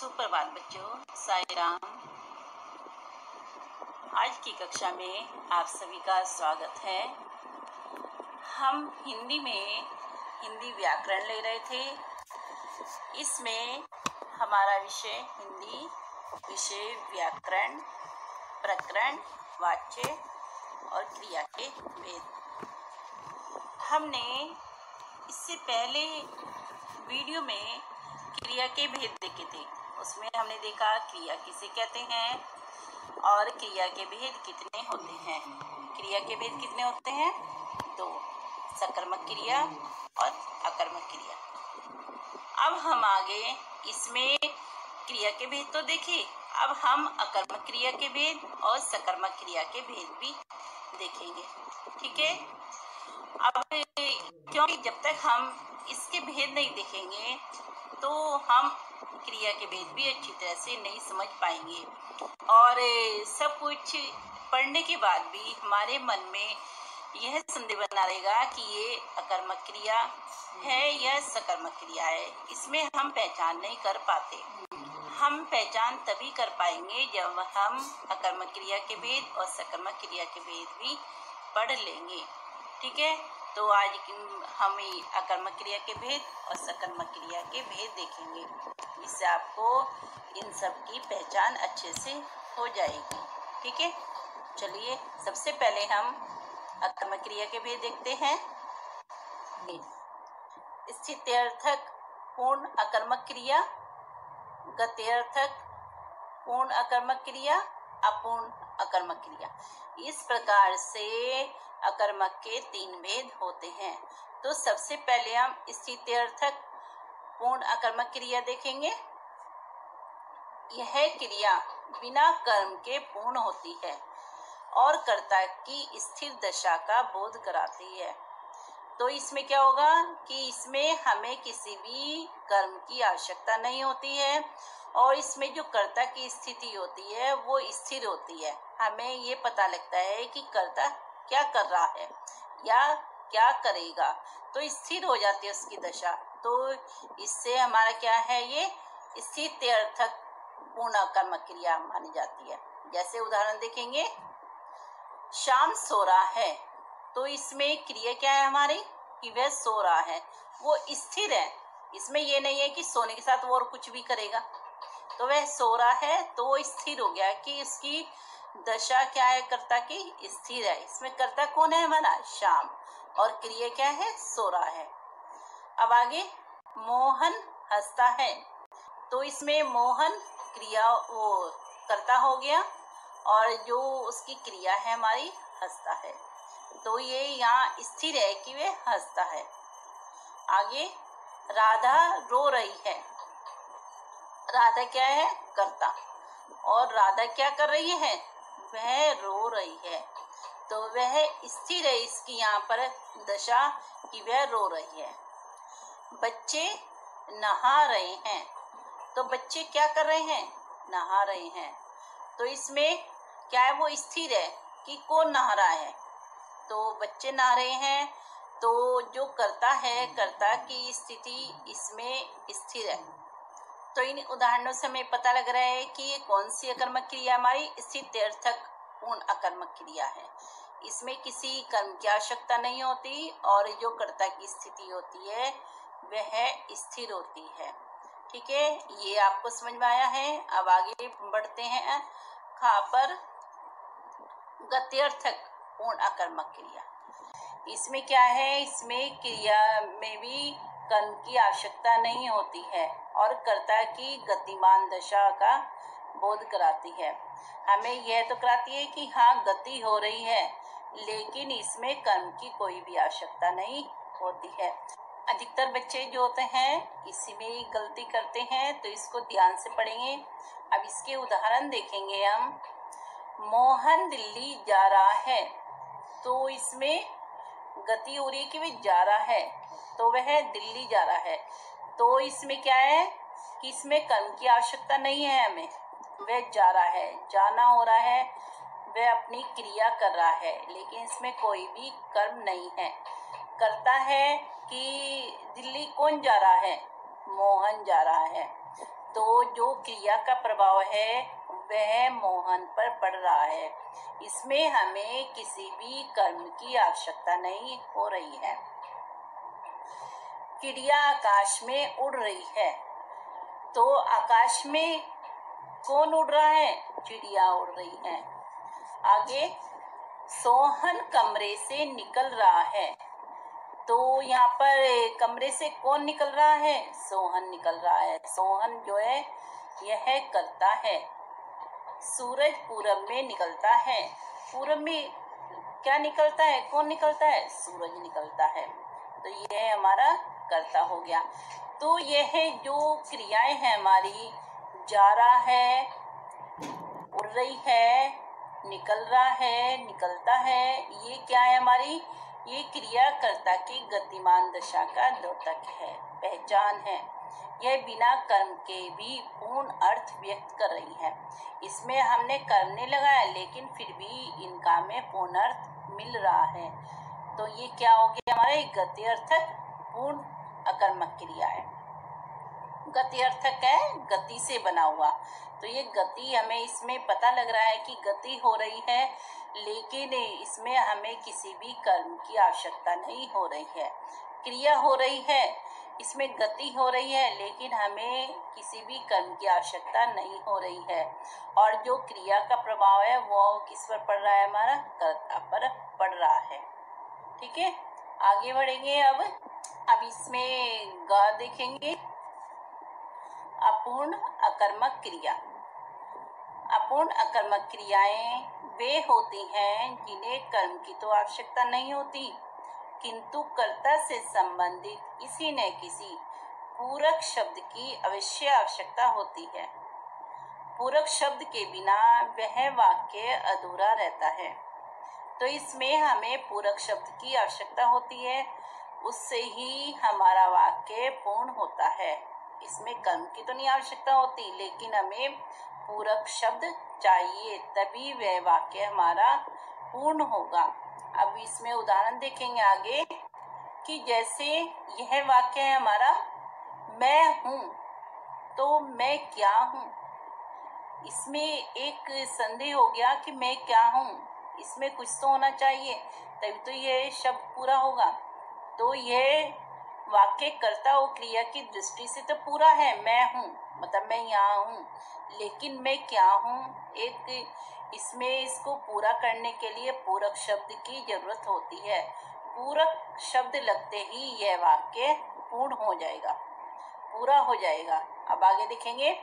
सुप्रभात बच्चों, साई राम। आज की कक्षा में आप सभी का स्वागत है। हम हिंदी में हिंदी व्याकरण ले रहे थे। इसमें हमारा विषय हिंदी विषय व्याकरण, प्रकरण, वाच्य और क्रिया के भेद। हमने इससे पहले वीडियो में क्रिया के भेद देखे थे। उसमें हमने देखा क्रिया किसे कहते हैं और क्रिया के भेद कितने होते हैं। क्रिया के भेद कितने होते हैं? दो, सकर्मक क्रिया और अकर्मक क्रिया। अब हम आगे इसमें क्रिया के भेद तो देखे, अब हम अकर्मक क्रिया के भेद और सकर्मक क्रिया के भेद भी देखेंगे। ठीक है। अब क्योंकि जब तक हम इसके भेद नहीं देखेंगे तो हम क्रिया के भेद भी अच्छी तरह से नहीं समझ पाएंगे और सब कुछ पढ़ने के बाद भी हमारे मन में यह संदेह बना रहेगा कि ये अकर्मक क्रिया है या सकर्मक क्रिया है। इसमें हम पहचान नहीं कर पाते। हम पहचान तभी कर पाएंगे जब हम अकर्मक क्रिया के भेद और सकर्मक क्रिया के भेद भी पढ़ लेंगे। ठीक है। तो आज हम अकर्मक क्रिया के भेद और सकर्मक क्रिया के भेद देखेंगे। इससे आपको इन सब की पहचान अच्छे से हो जाएगी। ठीक है। चलिए सबसे पहले हम अकर्मक क्रिया के भेद देखते हैं। स्थित्यर्थक पूर्ण अकर्मक क्रिया, गत्यर्थक पूर्ण अकर्मक क्रिया, अपूर्ण अकर्मक क्रिया। इस प्रकार से अकर्मक के तीन भेद होते हैं। तो सबसे पहले हम स्थित्यर्थक पूर्ण अकर्मक क्रिया देखेंगे। यह क्रिया बिना कर्म के पूर्ण होती है और कर्ता की स्थिर दशा का बोध कराती है। तो इसमें क्या होगा कि इसमें हमें किसी भी कर्म की आवश्यकता नहीं होती है और इसमें जो कर्ता की स्थिति होती है वो स्थिर होती है। हमें ये पता लगता है कि कर्ता क्या कर रहा है या क्या करेगा, तो स्थिर हो जाती है उसकी दशा। तो इससे हमारा क्या है, ये स्थित्यर्थक पूर्ण अकर्मक क्रिया मानी जाती है। जैसे उदाहरण देखेंगे, श्याम सो रहा है। तो इसमें क्रिया क्या है हमारी कि वह सो रहा है, वो स्थिर है। इसमें ये नहीं है कि सोने के साथ वो और कुछ भी करेगा। तो वह सो रहा है तो वो स्थिर हो गया कि इसकी दशा क्या है, कर्ता की स्थिर है। इसमें कर्ता कौन है हमारा, श्याम, और क्रिया क्या है, सो रहा है। अब आगे, मोहन हंसता है। तो इसमें मोहन क्रिया वो कर्ता हो गया और जो उसकी क्रिया है हमारी हंसता है। तो ये यहाँ स्थिर है कि वे हंसता है। आगे, राधा रो रही है। राधा क्या है, कर्ता, और राधा क्या कर रही है, वह रो रही है। तो वह स्थिर है, इसकी यहाँ पर दशा कि वह रो रही है। बच्चे नहा रहे हैं। तो बच्चे क्या कर रहे हैं, नहा रहे हैं। तो इसमें क्या है, वो स्थिर है कि कौन नहा रहा है, तो बच्चे नहा रहे हैं। तो जो कर्ता है, कर्ता की स्थिति इसमें स्थिर है। तो इन उदाहरणों से हमें पता लग रहा है कि ये कौन सी अकर्मक क्रिया हमारी स्थित्यर्थक पूर्ण अकर्मक क्रिया है। इसमें किसी कर्म की आवश्यकता नहीं होती और जो कर्ता की स्थिति होती है वह स्थिर होती है। ठीक है, ये आपको समझ में आया है। अब आगे बढ़ते हैं। खा पर गत्यर्थक पूर्ण अकर्मक क्रिया। इसमें क्या है, इसमें क्रिया में भी कर्म की आवश्यकता नहीं होती है और कर्ता की गतिमान दशा का बोध कराती है। हमें यह तो कराती है कि हाँ गति हो रही है, लेकिन इसमें कर्म की कोई भी आवश्यकता नहीं होती है। अधिकतर बच्चे जो होते हैं इसी में गलती करते हैं, तो इसको ध्यान से पढ़ेंगे। अब इसके उदाहरण देखेंगे हम। मोहन दिल्ली जा रहा है। तो इसमें गति हो रही है कि वह जा रहा है, तो वह दिल्ली जा रहा है। तो इसमें क्या है कि इसमें कर्म की आवश्यकता नहीं है हमें, वह जा रहा है, जाना हो रहा है, वह अपनी क्रिया कर रहा है, लेकिन इसमें कोई भी कर्म नहीं है। करता है कि दिल्ली कौन जा रहा है, मोहन जा रहा है। तो जो क्रिया का प्रभाव है वह मोहन पर पड़ रहा है। इसमें हमें किसी भी कर्म की आवश्यकता नहीं हो रही है। चिड़िया आकाश में उड़ रही है, तो आकाश में कौन उड़ रहा है? चिड़िया उड़ रही है। आगे, सोहन कमरे से निकल रहा है, तो यहाँ पर कमरे से कौन निकल रहा है? सोहन निकल रहा है। सोहन जो है यह करता है। सूरज पूरब में निकलता है। पूरब में क्या निकलता है? कौन निकलता है? सूरज निकलता है। तो यह हमारा कर्ता हो गया। तो यह जो क्रियाएं हैं हमारी, जा रहा है, उड़ रही है, निकल रहा है, निकलता है, ये क्या है हमारी? ये क्रिया कर्ता की गतिमान दशा का द्योतक है, पहचान है। यह बिना कर्म के भी पूर्ण अर्थ व्यक्त कर रही है। इसमें हमने कर्म नहीं लगाया, लेकिन फिर भी इनका में पूर्ण अर्थ मिल रहा है। तो ये क्या हो गया हमारे? गति अर्थक पूर्ण अकर्मक क्रिया है। गति अर्थक है गति से बना हुआ। तो ये गति हमें इसमें पता लग रहा है कि गति हो रही है, लेकिन इसमें हमें किसी भी कर्म की आवश्यकता नहीं हो रही है। क्रिया हो रही है, इसमें गति हो रही है, लेकिन हमें किसी भी कर्म की आवश्यकता नहीं हो रही है। और जो क्रिया का प्रभाव है वो किस पर पड़ रहा है? हमारा कर्ता पर पड़ रहा है। ठीक है, आगे बढ़ेंगे। अब इसमें ग देखेंगे, अपूर्ण अकर्मक क्रिया। अपूर्ण अकर्मक क्रियाएं वे होती हैं जिन्हें कर्म की तो आवश्यकता नहीं होती, किंतु कर्ता से संबंधित किसी न किसी पूरक शब्द की अवश्य आवश्यकता होती है। पूरक शब्द के बिना वह वाक्य अधूरा रहता है। तो इसमें हमें पूरक शब्द की आवश्यकता होती है, उससे ही हमारा वाक्य पूर्ण होता है। इसमें कर्म की तो नहीं आवश्यकता होती, लेकिन हमें पूरक शब्द चाहिए, तभी वह वाक्य हमारा पूर्ण होगा। अब इसमें उदाहरण देखेंगे आगे कि जैसे यह वाक्य है हमारा, मैं हूँ, तो मैं क्या हूँ? इसमें एक संदेह हो गया कि मैं क्या हूँ, इसमें कुछ तो होना चाहिए, तभी तो ये शब्द पूरा होगा। तो यह वाक्य कर्ता और क्रिया की दृष्टि से तो पूरा है, मैं हूँ मतलब मैं यहाँ हूँ, लेकिन मैं क्या हूँ? एक इसमें इसको पूरा करने के लिए पूरक शब्द की जरूरत होती है। पूरक शब्द लगते ही यह वाक्य पूर्ण हो जाएगा, पूरा हो जाएगा। अब आगे देखेंगे,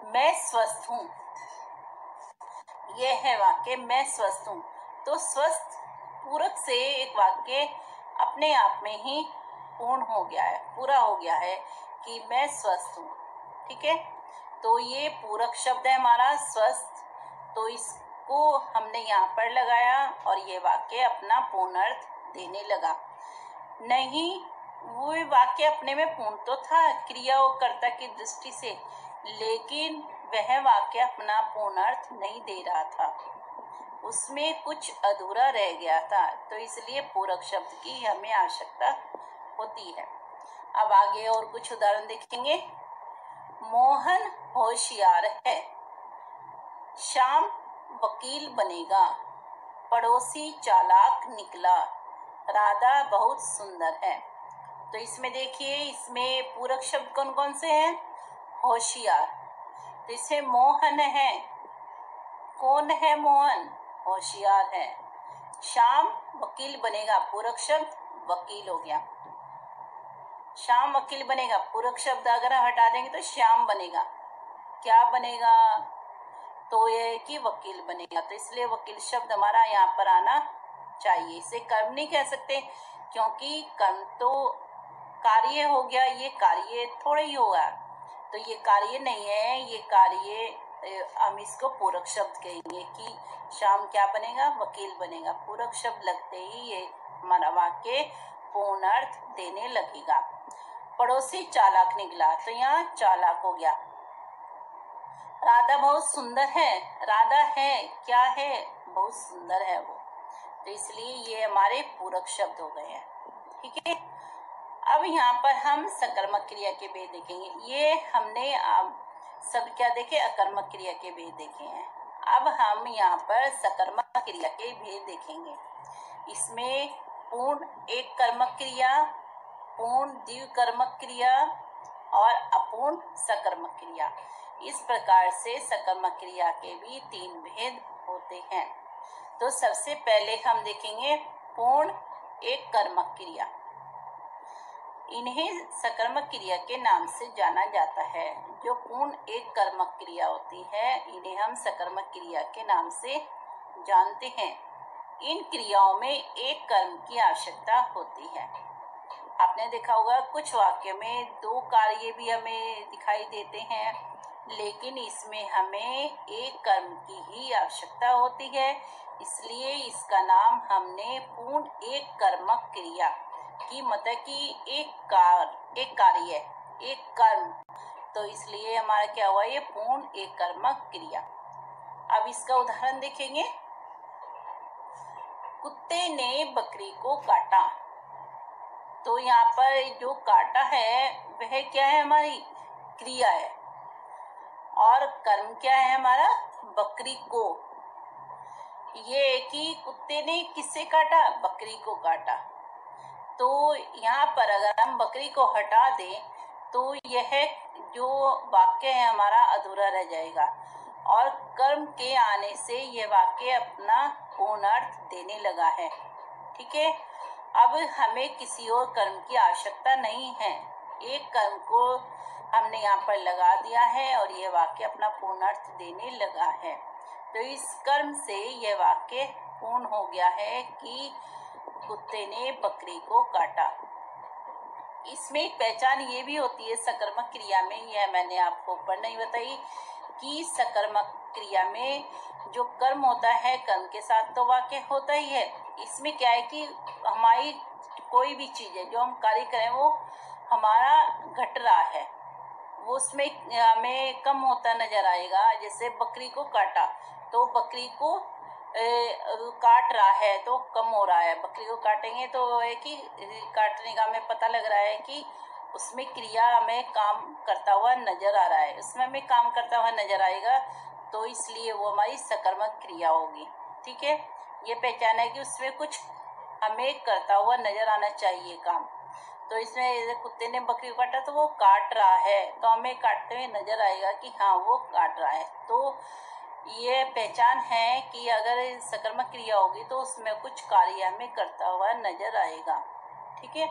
मैं स्वस्थ हूँ। यह है वाक्य, मैं स्वस्थ हूँ। तो स्वस्थ पूरक से एक वाक्य अपने आप में ही पूर्ण हो गया है, पूरा हो गया है कि मैं स्वस्थ हूँ। ठीक है, तो ये पूरक शब्द है हमारा स्वस्थ, तो इसको हमने यहाँ पर लगाया और ये वाक्य अपना पूर्ण अर्थ देने लगा। नहीं, वो वाक्य अपने में पूर्ण तो था क्रिया और कर्ता की दृष्टि से, लेकिन वह वाक्य अपना पूर्ण अर्थ नहीं दे रहा था, उसमें कुछ अधूरा रह गया था। तो इसलिए पूरक शब्द की हमें आवश्यकता होती है। अब आगे और कुछ उदाहरण देखेंगे। मोहन होशियार है, श्याम वकील बनेगा, पड़ोसी चालाक निकला, राधा बहुत सुंदर है। तो इसमें देखिए, इसमें पूरक शब्द कौन कौन से हैं? होशियार, तो इसमें मोहन है, कौन है मोहन? होशियार है। श्याम वकील बनेगा, पूरक शब्द वकील हो गया। श्याम वकील बनेगा, पूरक शब्द अगर हटा देंगे तो श्याम बनेगा, क्या बनेगा? तो ये कि वकील बनेगा। तो इसलिए वकील शब्द हमारा यहाँ पर आना चाहिए। इसे कर्म नहीं कह सकते, क्योंकि कर्म तो कार्य हो गया, ये कार्य थोड़ा ही होगा, तो ये कार्य नहीं है, ये कार्य हम इसको पूरक शब्द कहेंगे कि श्याम क्या बनेगा? वकील बनेगा। पूरक शब्द लगते ही ये हमारा वाक्य पूर्ण अर्थ देने लगेगा। पड़ोसी चालाक निकला, तो यहाँ चालाक हो गया। राधा बहुत सुंदर है, राधा है, क्या है? बहुत सुंदर है वो, तो इसलिए ये हमारे पूरक शब्द हो गए हैं। ठीक है, अब यहाँ पर हम सकर्मक क्रिया के भेद देखेंगे। ये हमने सब क्या देखे, अकर्मक क्रिया के भेद देखे हैं। अब हम यहाँ पर सकर्मक क्रिया के भेद देखेंगे। इसमें पूर्ण एक कर्मक क्रिया, पूर्ण द्विकर्मक क्रिया और अपूर्ण सकर्मक क्रिया। इस प्रकार से सकर्मक क्रिया के भी 3 भेद होते हैं। तो सबसे पहले हम देखेंगे पूर्ण एक कर्मक क्रिया। इन्हें सकर्मक क्रिया के नाम से जाना जाता है। जो पूर्ण एक कर्मक क्रिया होती है, इन्हें हम सकर्मक क्रिया के नाम से जानते हैं। इन क्रियाओं में एक कर्म की आवश्यकता होती है। आपने देखा होगा कुछ वाक्य में 2 कार्य भी हमें दिखाई देते हैं, लेकिन इसमें हमें एक कर्म की ही आवश्यकता होती है, इसलिए इसका नाम हमने पूर्ण एक कर्मक क्रिया की, मतलब कि एक कार्य, एक कर्म, तो इसलिए हमारा क्या हुआ, ये पूर्ण एक कर्मक क्रिया। अब इसका उदाहरण देखेंगे। कुत्ते ने बकरी को काटा। तो यहाँ पर जो काटा है वह क्या है, हमारी क्रिया है, और कर्म क्या है हमारा, बकरी को। ये है कि कुत्ते ने किससे काटा, बकरी को काटा। तो यहाँ पर अगर हम बकरी को हटा दें तो यह जो वाक्य है हमारा अधूरा रह जाएगा, और कर्म के आने से यह वाक्य अपना पूर्ण अर्थ देने लगा है। ठीक है, अब हमें किसी और कर्म की आवश्यकता नहीं है, एक कर्म को हमने यहाँ पर लगा दिया है और यह वाक्य अपना पूर्ण अर्थ देने लगा है। तो इस कर्म से यह वाक्य पूर्ण हो गया है कि कुत्ते ने बकरी को काटा। इसमें एक पहचान ये भी होती है सकर्मक क्रिया में, यह मैंने आपको ऊपर नहीं बताई, कि सकर्मक क्रिया में जो कर्म होता है, कर्म के साथ तो वाक्य होता ही है। इसमें क्या है कि हमारी कोई भी चीज है जो हम कार्य करें वो हमारा घट रहा है, वो उसमें हमें कम होता नजर आएगा। जैसे बकरी को काटा, तो बकरी को काट रहा है तो कम हो रहा है। बकरी को काटेंगे तो है कि काटने का हमें पता लग रहा है कि उसमें क्रिया हमें काम करता हुआ नजर आ रहा है, उसमें हमें काम करता हुआ नजर आएगा, तो इसलिए वो हमारी सकर्मक क्रिया होगी। ठीक है, ये पहचान है कि उसमें कुछ हमें करता हुआ नजर आना चाहिए काम। तो इसमें कुत्ते ने बकरी को काटा तो वो काट रहा है, तो हमें काटते हुए नजर आएगा कि हाँ वो काट रहा है। तो ये पहचान है कि अगर सकर्मक क्रिया होगी तो उसमें कुछ कार्य हमें करता हुआ नजर आएगा। ठीक है,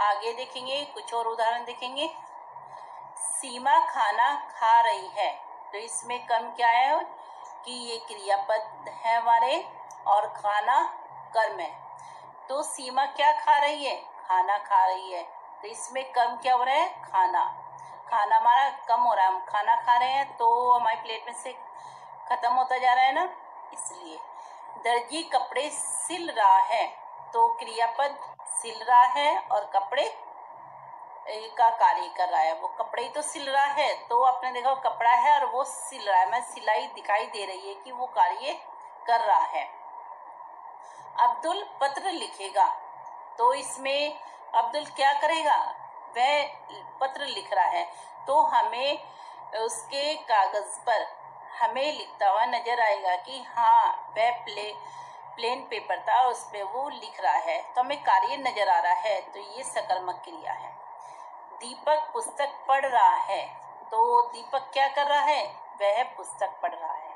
आगे देखेंगे, कुछ और उदाहरण देखेंगे। सीमा खाना खा रही है। तो इसमें कर्म क्या है कि ये क्रियापद है हमारे, और खाना कर्म है। तो सीमा क्या खा रही है, खाना खा रही है। तो इसमें कर्म क्या हो रहा है, खाना। खाना हमारा कम हो रहा है, हम खाना खा रहे हैं तो हमारी प्लेट में से खत्म होता जा रहा है ना, इसलिए। दर्जी कपड़े सिल रहा है। तो क्रियापद सिल रहा है और कपड़े का कार्य कर रहा है। वो कपड़े ही तो सिल रहा है, तो आपने देखा कपड़ा है और वो सिल रहा है, मैं सिलाई दिखाई दे रही है कि वो कार्य कर रहा है। अब्दुल पत्र लिखेगा। तो इसमें अब्दुल क्या करेगा, वह पत्र लिख रहा है, तो हमें उसके कागज पर हमें लिखता हुआ नजर आएगा कि हाँ वह प्लेन पेपर था और उस पे वो लिख रहा है, तो हमें कार्य नजर आ रहा है। तो ये सकर्मक क्रिया है। दीपक पुस्तक पढ़ रहा है। तो दीपक क्या कर रहा है, वह पुस्तक पढ़ रहा है।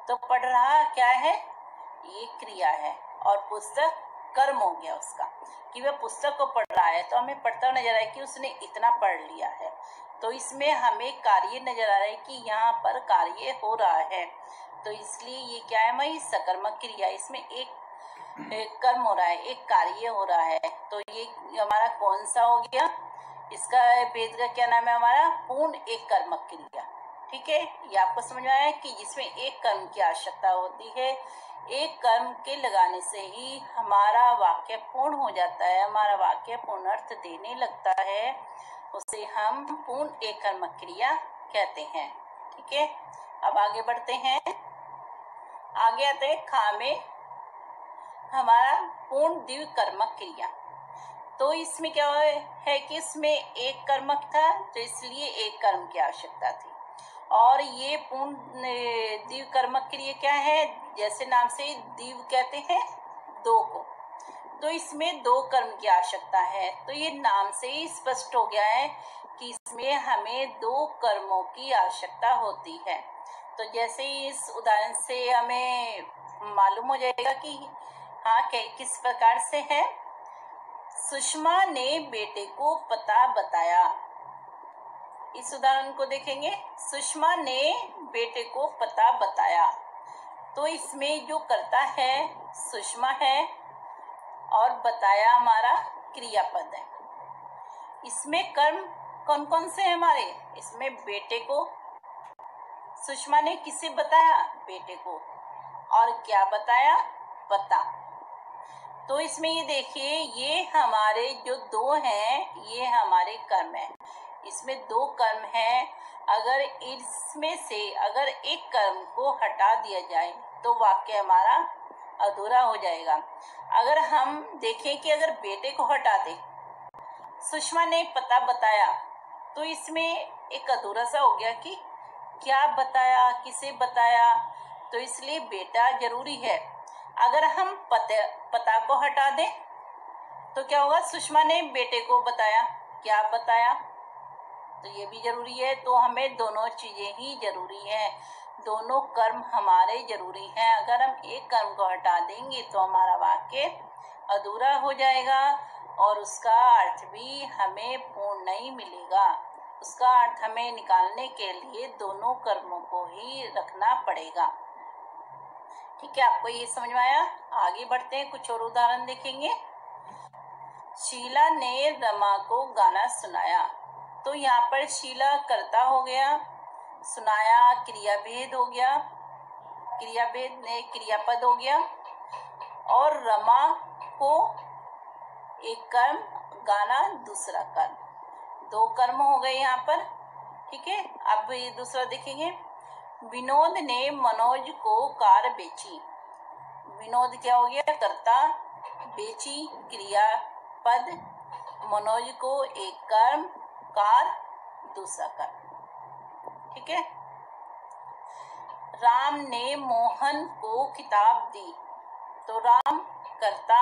तो पढ़ रहा क्या है, ये क्रिया है, और पुस्तक कर्म हो गया उसका, कि वह पुस्तक को पढ़ रहा है। तो हमें पढ़ता नजर आए कि उसने इतना पढ़ लिया है, तो इसमें हमें कार्य नजर आ रहा है कि यहाँ पर कार्य हो रहा है। तो इसलिए ये क्या है, हमारी सकर्मक क्रिया, इसमें एक कर्म हो रहा है, एक कार्य हो रहा है। तो ये हमारा कौन सा हो गया, इसका भेद का क्या नाम है, हमारा पूर्ण एक कर्मक क्रिया। ठीक है, ये आपको समझ में आया कि जिसमें एक कर्म की आवश्यकता होती है, एक कर्म के लगाने से ही हमारा वाक्य पूर्ण हो जाता है, हमारा वाक्य पूर्ण अर्थ देने लगता है, उसे हम पूर्ण एक कर्मक क्रिया कहते हैं। ठीक है, अब आगे बढ़ते हैं। आगे आते हैं खा में हमारा पूर्ण द्विकर्मक क्रिया। तो इसमें क्या है कि इसमें एक कर्मक था, तो इसलिए एक कर्म की आवश्यकता थी, और ये पूर्ण द्विकर्मक क्रिया क्या है, जैसे नाम से द्विव कहते हैं दो को, तो इसमें दो कर्म की आवश्यकता है। तो ये नाम से ही स्पष्ट हो गया है कि इसमें हमें दो कर्मों की आवश्यकता होती है। तो जैसे ही इस उदाहरण से हमें मालूम हो जाएगा कि हाँ किस प्रकार से है। सुषमा ने बेटे को पता बताया। इस उदाहरण को देखेंगे, सुषमा ने बेटे को पता बताया। तो इसमें जो करता है सुषमा है और बताया हमारा क्रियापद है। इसमें कर्म कौन कौन से हैं हमारे, इसमें बेटे को, सुषमा ने किसे बताया, बेटे को, और क्या बताया, पता। तो इसमें ये देखिए, ये हमारे जो दो हैं ये हमारे कर्म है। इसमें दो कर्म हैं, अगर इसमें से अगर एक कर्म को हटा दिया जाए तो वाक्य हमारा अधूरा हो जाएगा। अगर हम देखें कि अगर बेटे को हटा दे, सुषमा ने पता बताया, तो इसमें एक अधूरा सा हो गया कि क्या बताया, किसे बताया, तो इसलिए बेटा जरूरी है। अगर हम पता को हटा दें तो क्या होगा, सुषमा ने बेटे को बताया, क्या बताया, तो ये भी जरूरी है। तो हमें दोनों चीजें ही जरूरी है, दोनों कर्म हमारे जरूरी हैं। अगर हम एक कर्म को हटा देंगे तो हमारा वाक्य अधूरा हो जाएगा और उसका अर्थ भी हमें पूर्ण नहीं मिलेगा। उसका अर्थ हमें निकालने के लिए दोनों कर्मों को ही रखना पड़ेगा। ठीक है, आपको ये समझ में आया? आगे बढ़ते हैं, कुछ और उदाहरण देखेंगे। शीला ने रमा को गाना सुनाया। तो यहाँ पर शीला कर्ता हो गया, सुनाया क्रियाभेद हो गया, क्रियाभेद ने क्रियापद हो गया, और रमा को एक कर्म, गाना दूसरा कर्म, दो कर्म हो गए यहाँ पर। ठीक है, अब ये दूसरा देखेंगे। विनोद ने मनोज को कार बेची। विनोद क्या हो गया, कर्ता, बेची क्रियापद, मनोज को एक कर्म, कार दूसरा कर्म। ठीक है। राम ने मोहन को किताब दी। तो राम कर्ता,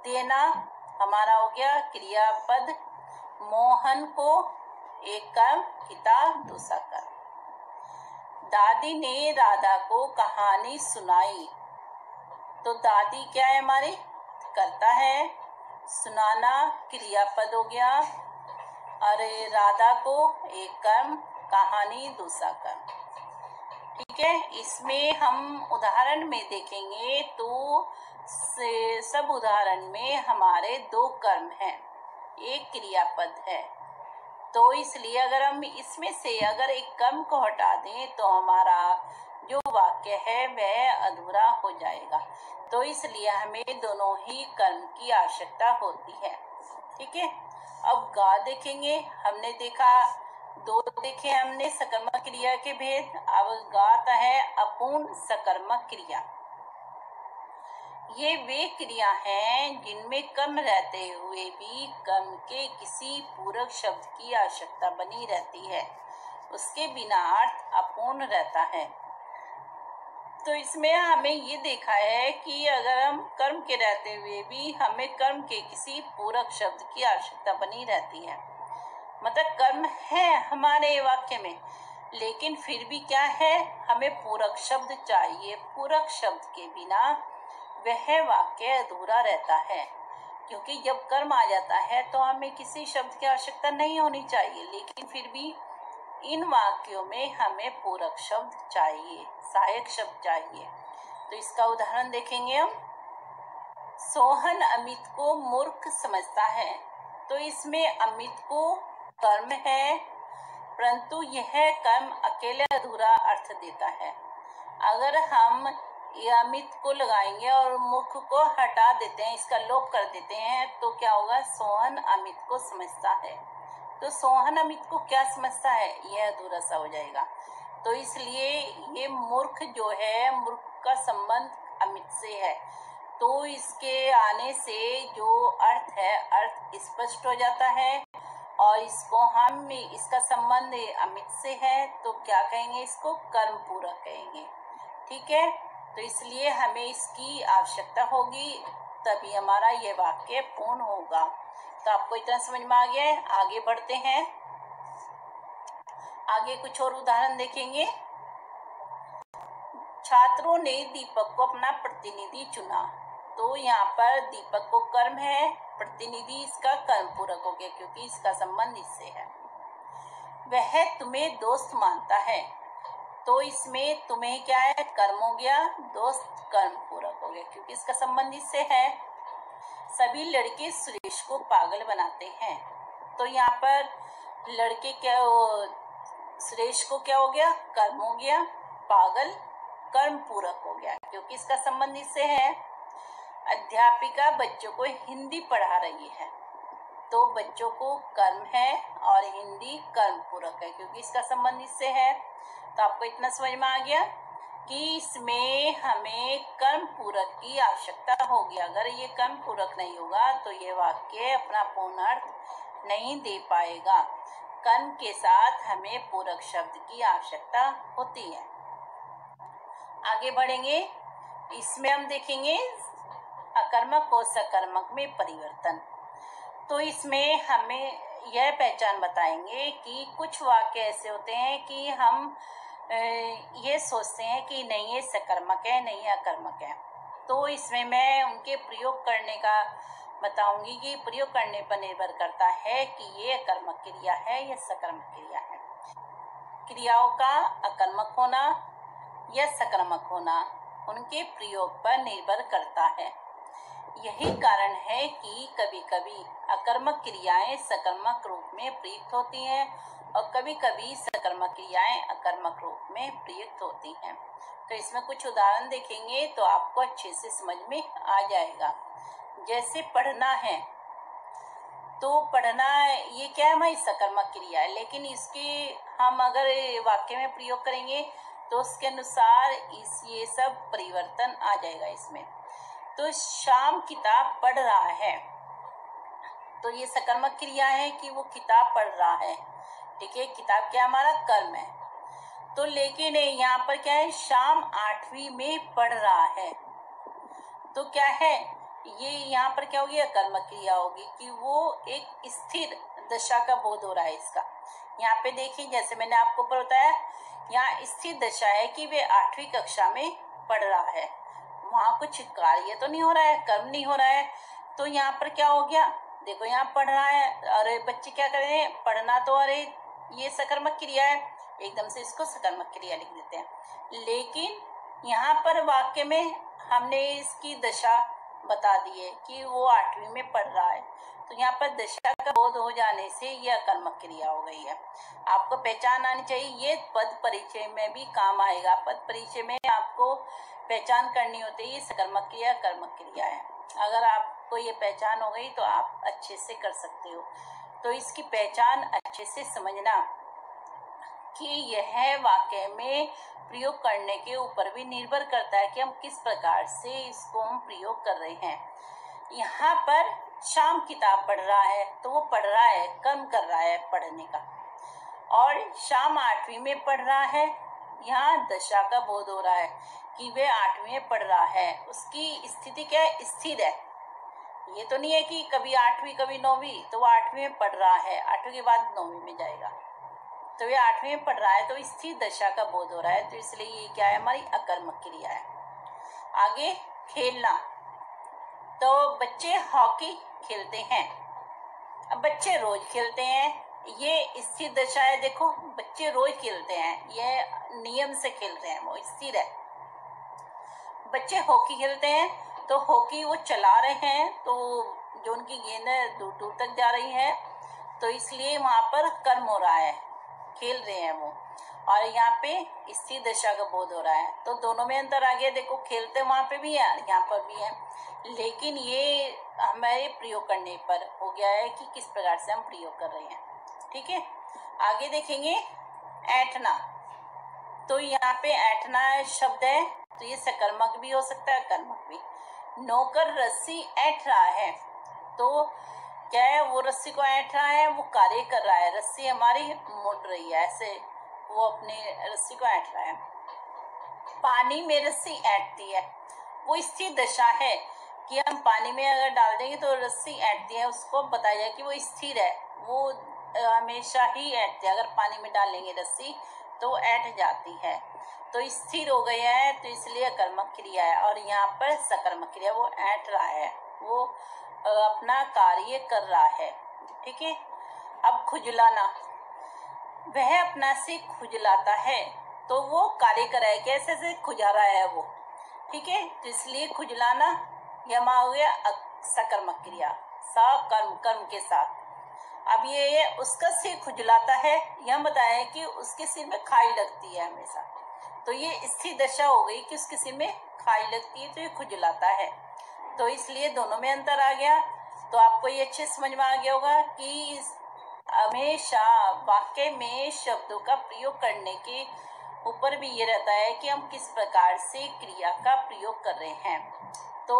देना हमारा हो गया क्रियापद, मोहन को एक कर्म, किताब दूसरा कर्म। दादी ने राधा को कहानी सुनाई। तो दादी क्या है हमारी, कर्ता है, सुनाना क्रियापद हो गया, और राधा को एक कर्म, कहानी दूसरा कर्म। ठीक है, इसमें हम उदाहरण में देखेंगे तो सब उदाहरण में हमारे दो कर्म हैं, एक क्रियापद है। तो इसलिए अगर हम इसमें से अगर एक कर्म को हटा दें तो हमारा जो वाक्य है वह अधूरा हो जाएगा। तो इसलिए हमें दोनों ही कर्म की आवश्यकता होती है। ठीक है, अब गा देखेंगे। हमने देखा, दो देखे हमने सकर्मक क्रिया के भेद। अब गाता है अपूर्ण सकर्मक क्रिया। ये वे क्रिया हैं जिनमें कर्म रहते हुए भी कर्म के किसी पूरक शब्द की आवश्यकता बनी रहती है, उसके बिना अर्थ अपूर्ण रहता है। तो इसमें हमें ये देखा है कि अगर हम कर्म के रहते हुए भी हमें कर्म के किसी पूरक शब्द की आवश्यकता बनी रहती है, मतलब कर्म है हमारे वाक्य में, लेकिन फिर भी क्या है, हमें पूरक शब्द चाहिए। पूरक शब्द के बिना वह वाक्य अधूरा रहता है, क्योंकि जब कर्म आ जाता है तो हमें किसी शब्द की आवश्यकता नहीं होनी चाहिए, लेकिन फिर भी इन वाक्यों में हमें पूरक शब्द चाहिए, सहायक शब्द चाहिए। तो इसका उदाहरण देखेंगे हम। सोहन अमित को मूर्ख समझता है। तो इसमें अमित को कर्म है, परंतु यह कर्म अकेले अधूरा अर्थ देता है। अगर हम अमित को लगाएंगे और मूर्ख को हटा देते हैं, इसका लोप कर देते हैं, तो क्या होगा, सोहन अमित को समझता है। तो सोहन अमित को क्या समझता है, यह अधूरा सा हो जाएगा। तो इसलिए ये मूर्ख जो है, मूर्ख का संबंध अमित से है, तो इसके आने से जो अर्थ है, अर्थ स्पष्ट हो जाता है और इसको हम इसका संबंध अमित से है तो क्या कहेंगे, इसको कर्म पूरक कहेंगे। ठीक है, तो इसलिए हमें इसकी आवश्यकता होगी, तभी हमारा ये वाक्य पूर्ण होगा। तो आपको इतना समझ में आ गया है। आगे बढ़ते हैं, आगे कुछ और उदाहरण देखेंगे। छात्रों ने दीपक को अपना प्रतिनिधि चुना। तो यहाँ पर दीपक को कर्म है, प्रतिनिधि इसका कर्म पूरक हो गया क्योंकि इसका संबंध इससे है। वह तुम्हें दोस्त मानता है। तो इसमें तुम्हें क्या है, कर्म हो गया, दोस्त कर्म पूरक हो गया क्योंकि इसका संबंध इससे है। सभी लड़के सुरेश को पागल बनाते हैं। तो यहाँ पर लड़के क्या, सुरेश को क्या हो गया, कर्म हो गया, पागल कर्म पूरक हो गया क्योंकि इसका संबंध इससे है। अध्यापिका बच्चों को हिंदी पढ़ा रही है। तो बच्चों को कर्म है और हिंदी कर्म पूरक है क्योंकि इसका संबंध इससे है। तो आपको इतना समझ में आ गया कि इसमें हमें कर्म पूरक की आवश्यकता होगी। अगर ये कर्म पूरक नहीं होगा तो ये वाक्य अपना पूर्ण अर्थ नहीं दे पाएगा। कर्म के साथ हमें पूरक शब्द की आवश्यकता होती है। आगे बढ़ेंगे, इसमें हम देखेंगे अकर्मक और सकर्मक में परिवर्तन। तो इसमें हमें यह पहचान बताएंगे कि कुछ वाक्य ऐसे होते हैं कि हम ये सोचते हैं कि नहीं ये सकर्मक है, नहीं अकर्मक है। तो इसमें मैं उनके प्रयोग करने का बताऊंगी कि प्रयोग करने पर निर्भर करता है कि ये अकर्मक क्रिया है या सकर्मक क्रिया है। क्रियाओं का अकर्मक होना या सकर्मक होना उनके प्रयोग पर निर्भर करता है। यही कारण है कि कभी कभी अकर्मक क्रियाएं सकर्मक रूप में प्रयुक्त होती हैं और कभी कभी सकर्मक क्रियाएं अकर्मक रूप में प्रयुक्त होती हैं। तो इसमें कुछ उदाहरण देखेंगे तो आपको अच्छे से समझ में आ जाएगा। जैसे पढ़ना है, तो पढ़ना ये क्या है, हमारी सकर्मक क्रिया है, लेकिन इसके हम अगर वाक्य में प्रयोग करेंगे तो उसके अनुसार ये सब परिवर्तन आ जाएगा इसमें। तो शाम किताब पढ़ रहा है, तो ये सकर्मक क्रिया है कि वो किताब पढ़ रहा है। ठीक है, किताब क्या हमारा कर्म है। तो लेकिन यहाँ पर क्या है, शाम 8वीं में पढ़ रहा है। तो क्या है, ये यहाँ पर क्या होगी, अकर्मक क्रिया होगी कि वो एक स्थिर दशा का बोध हो रहा है इसका। यहाँ पे देखिए, जैसे मैंने आपको बताया, यहाँ स्थिर दशा है कि वे 8वीं कक्षा में पढ़ रहा है। वहाँ कुछ कार्य तो नहीं हो रहा है, कर्म नहीं हो रहा है। तो यहाँ पर क्या हो गया, देखो यहाँ पढ़ रहा है, अरे बच्चे क्या कर रहे हैं, पढ़ना, तो अरे ये सकर्मक क्रिया है, एकदम से इसको सकर्मक क्रिया लिख देते हैं। लेकिन यहाँ पर वाक्य में हमने इसकी दशा बता दी है कि वो 8वीं में पढ़ रहा है। तो यहाँ पर दशा का बोध हो जाने से यह अकर्मक क्रिया हो गई है। आपको पहचान आनी चाहिए, ये पद परिचय में भी काम आएगा। पद परिचय में आपको पहचान करनी होती है, ये सकर्मक क्रिया कर्मक क्रिया है। अगर आपको ये पहचान हो गई तो आप अच्छे से कर सकते हो। तो इसकी पहचान अच्छे से समझना कि यह वाक्य में प्रयोग करने के ऊपर भी निर्भर करता है कि हम किस प्रकार से इसको हम प्रयोग कर रहे हैं। यहाँ पर शाम किताब पढ़ रहा है, तो वो पढ़ रहा है, कर्म कर रहा है पढ़ने का। और शाम 8वीं में पढ़ रहा है, यहाँ दशा का बोध हो रहा है कि वे 8वीं में पढ़ रहा है। उसकी स्थिति क्या है, स्थिर है। ये तो नहीं है कि कभी 8वीं कभी 9वीं, तो वो 8वीं में पढ़ रहा है, 8वीं के बाद 9वीं में जाएगा। तो ये 8वीं में पढ़ रहा है, तो स्थिर दशा का बोध हो रहा है। तो इसलिए ये क्या है, हमारी अकर्मक क्रिया है। आगे खेलना, तो बच्चे हॉकी खेलते हैं। अब बच्चे रोज खेलते हैं, ये स्थिर दशा है। देखो बच्चे रोज खेलते हैं, ये नियम से खेल रहे हैं, वो स्थिर है। बच्चे हॉकी खेलते हैं, तो हॉकी वो चला रहे हैं, तो जो उनकी गेंद दूर दूर तक जा रही है, तो इसलिए वहां पर कर्म हो रहा है, खेल रहे हैं वो। और यहाँ पे स्थिर दशा का बोध हो रहा है। तो दोनों में अंतर आ गया। देखो खेलते वहां पे भी है, यहाँ पर भी है, लेकिन ये हमारे प्रयोग करने पर हो गया है कि किस प्रकार से हम प्रयोग कर रहे हैं। ठीक है, आगे देखेंगे ऐंठना। तो यहाँ पे ऐंठना शब्द है, तो ये सकर्मक भी हो सकता है, कर्मक भी। नौकर रस्सी ऐंठ रहा है, तो क्या है, वो रस्सी को ऐंठ रहा है, वो कार्य कर रहा है, रस्सी हमारी मुड़ रही है, ऐसे वो अपनी रस्सी को ऐंठ रहा है। पानी में रस्सी ऐंठती है, वो स्थिर दशा है कि हम पानी में अगर डाल देंगे तो रस्सी ऐंठती है, उसको बताया जाए कि वो स्थिर है, वो हमेशा ही ऐंठती है। अगर पानी में डालेंगे रस्सी तो ऐंठ जाती है, तो स्थिर हो गया है, तो इसलिए अकर्मक क्रिया है। और यहाँ पर सकर्मक क्रिया, वो ऐंठ रहा है, वो अपना कार्य कर रहा है। ठीक है। अब खुजलाना, वह अपना से खुजलाता है, तो वो कार्य कर रहा है, कैसे से खुजा रहा है वो। ठीक है, तो इसलिए खुजलाना यमा हो गया सकर्मक क्रिया, सकर्म कर्म के साथ। अब ये उसका सिर खुजलाता है, यह बताया कि उसके सिर में खाई लगती है हमेशा, तो ये स्थिर दशा हो गई कि उसके सिर में खाई लगती है, तो ये खुजलाता है, तो इसलिए दोनों में अंतर आ गया। तो आपको ये अच्छे समझ में आ गया होगा कि हमेशा वाक्य में शब्दों का प्रयोग करने के ऊपर भी ये रहता है कि हम किस प्रकार से क्रिया का प्रयोग कर रहे हैं, तो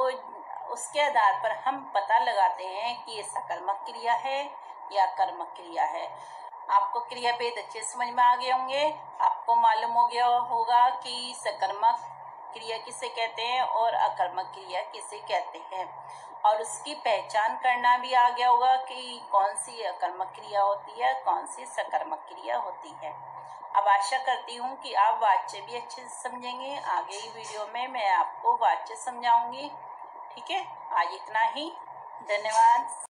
उसके आधार पर हम पता लगाते हैं कि ये सकर्मक क्रिया है या कर्मक क्रिया है। आपको क्रिया भेद अच्छे समझ में आ गए होंगे, आपको मालूम हो गया होगा कि सकर्मक क्रिया किसे कहते हैं और अकर्मक क्रिया किसे कहते हैं, और उसकी पहचान करना भी आ गया होगा कि कौन सी अकर्मक क्रिया होती है, कौन सी सकर्मक क्रिया होती है। अब आशा करती हूँ कि आप वाच्य भी अच्छे से समझेंगे। आगे की वीडियो में मैं आपको वाच्य समझाऊंगी। ठीक है, आज इतना ही, धन्यवाद।